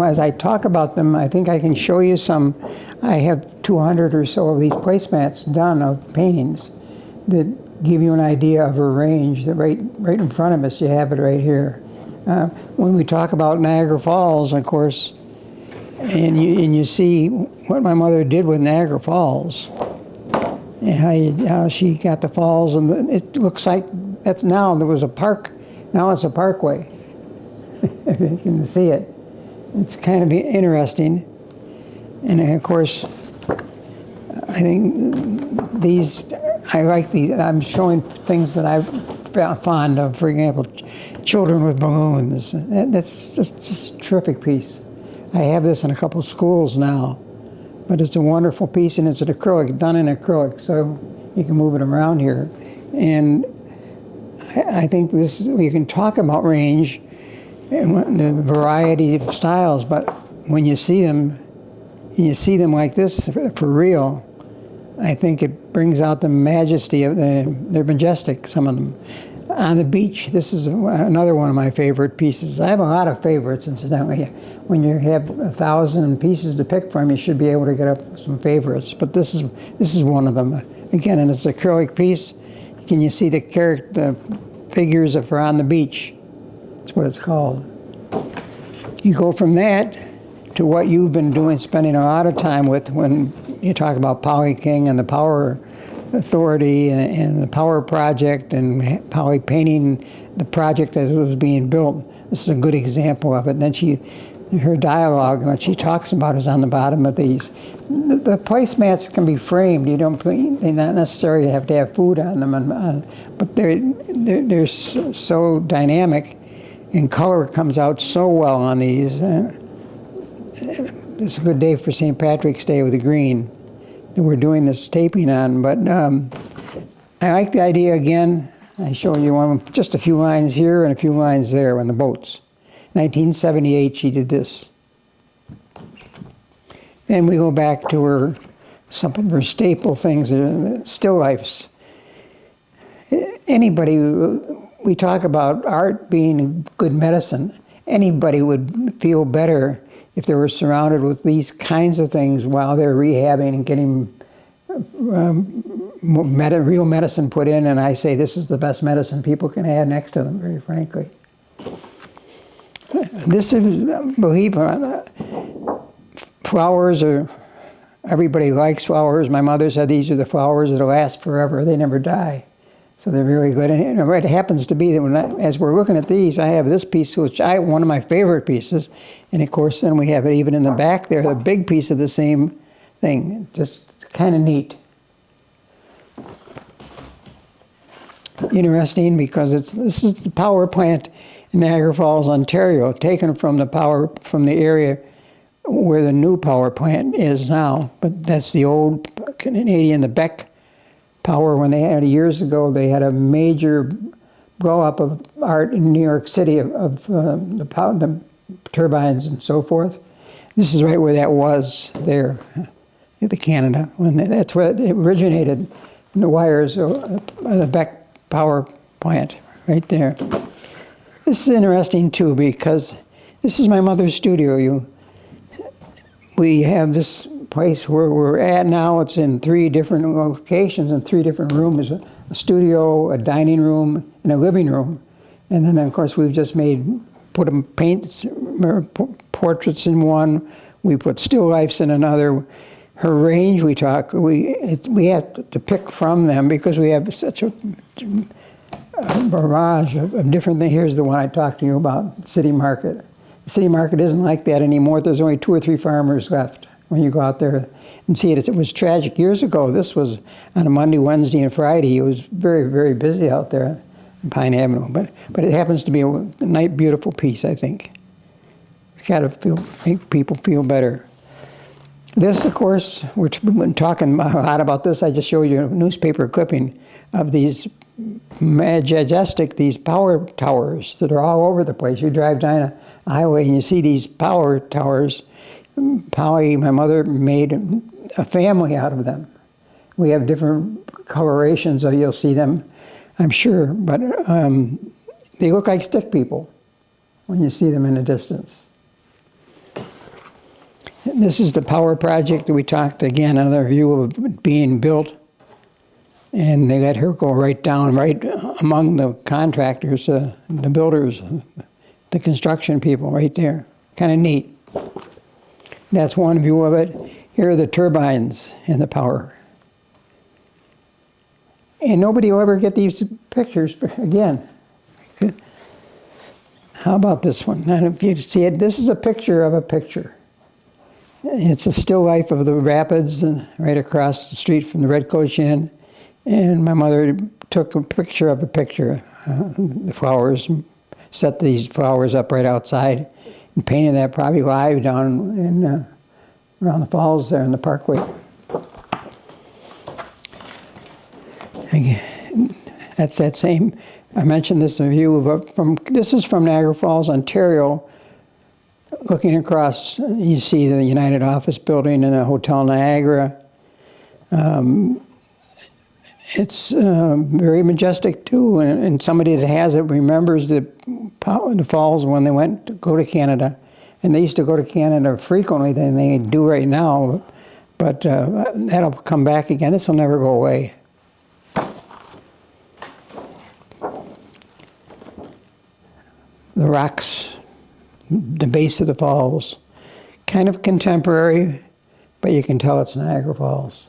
as I talk about them, I think I can show you some. I have 200 or so of these placemats done of paintings that give you an idea of a range. That right in front of us, you have it right here. When we talk about Niagara Falls, of course, and you see what my mother did with Niagara Falls, and how she got the falls, and it looks like that's now there was a park. Now it's a parkway. If you can see it, it's kind of interesting. And of course, I think these, I like these. I'm showing things that I've found fond of. For example, children with balloons. That's just a terrific piece. I have this in a couple of schools now, but it's a wonderful piece, and it's an acrylic, done in acrylic, so you can move it around here. And I think this, you can talk about range and the variety of styles, but when you see them, and you see them like this for real, I think it brings out the majesty of they're majestic, some of them. On the beach, this is another one of my favorite pieces. I have a lot of favorites, incidentally. When you have 1,000 pieces to pick from, you should be able to get up some favorites. But this is one of them. Again, and it's an acrylic piece. Can you see the figures that are on the beach? That's what it's called. You go from that to what you've been doing, spending a lot of time with when you talk about Poly King and the Power Authority and the Power Project and Poly painting the project as it was being built. This is a good example of it. And then her dialogue, what she talks about is on the bottom of these. The placemats can be framed. They not necessarily have to have food on them, but they're so dynamic, and color comes out so well on these. It's a good day for St. Patrick's Day with the green that we're doing this taping on. But I like the idea again. I show you just a few lines here and a few lines there on the boats. 1978, she did this. Then we go back to some of her staple things, still lifes. Anybody, we talk about art being good medicine. Anybody would feel better if they were surrounded with these kinds of things while they're rehabbing and getting real medicine put in. And I say this is the best medicine people can have next to them, very frankly. This is, believe it, flowers are, everybody likes flowers. My mother said these are the flowers that'll last forever. They never die. So they're really good. And it happens to be that as we're looking at these, I have this piece, which one of my favorite pieces. And of course, then we have it even in the back there, the big piece of the same thing. Just kind of neat. Interesting because this is the power plant in Niagara Falls, Ontario, taken from the area where the new power plant is now. But that's the old Canadian, the Beck Power. When they had years ago, they had a major blow up of art in New York City of the turbines and so forth. This is right where that was there, in Canada. That's where it originated, in the wires of the Beck Power Plant, right there. This is interesting too because this is my mother's studio. We have this place where we're at now. It's in 3 different locations and 3 different rooms: a studio, a dining room, and a living room. And then, of course, we've just put portraits in one. We put still lifes in another. Her range, we have to pick from them because we have such a barrage of different things. Here's the one I talked to you about, City Market. The City Market isn't like that anymore. There's only 2 or 3 farmers left when you go out there and see it. It was tragic. Years ago, this was on a Monday, Wednesday, and Friday. It was very, very busy out there on Pine Avenue. But it happens to be a beautiful piece, I think. It's got to make people feel better. This, of course, we've been talking a lot about this. I just showed you a newspaper clipping of these majestic, these power towers that are all over the place. You drive down a highway and you see these power towers. Polly, my mother, made a family out of them. We have different colorations, so you'll see them, I'm sure, but they look like stick people when you see them in the distance. This is the power project that we talked, again, another view of it being built. And they let her go right down, right among the contractors, the builders, the construction people right there. Kind of neat. That's one view of it. Here are the turbines and the power. And nobody will ever get these pictures again. How about this one? I don't know if you see it. This is a picture of a picture. It's a still life of the rapids right across the street from the Red Coach Inn. And my mother took a picture of a picture, the flowers, set these flowers up right outside, and painted that probably live down in around the falls there in the parkway. Again, that's that same. I mentioned this view this is from Niagara Falls, Ontario. Looking across, you see the United Office Building and the Hotel Niagara. It's very majestic too, and somebody that has it remembers the falls when they went to go to Canada. And they used to go to Canada frequently than they do right now, but that'll come back again. This will never go away. The rocks, the base of the falls, kind of contemporary, but you can tell it's Niagara Falls.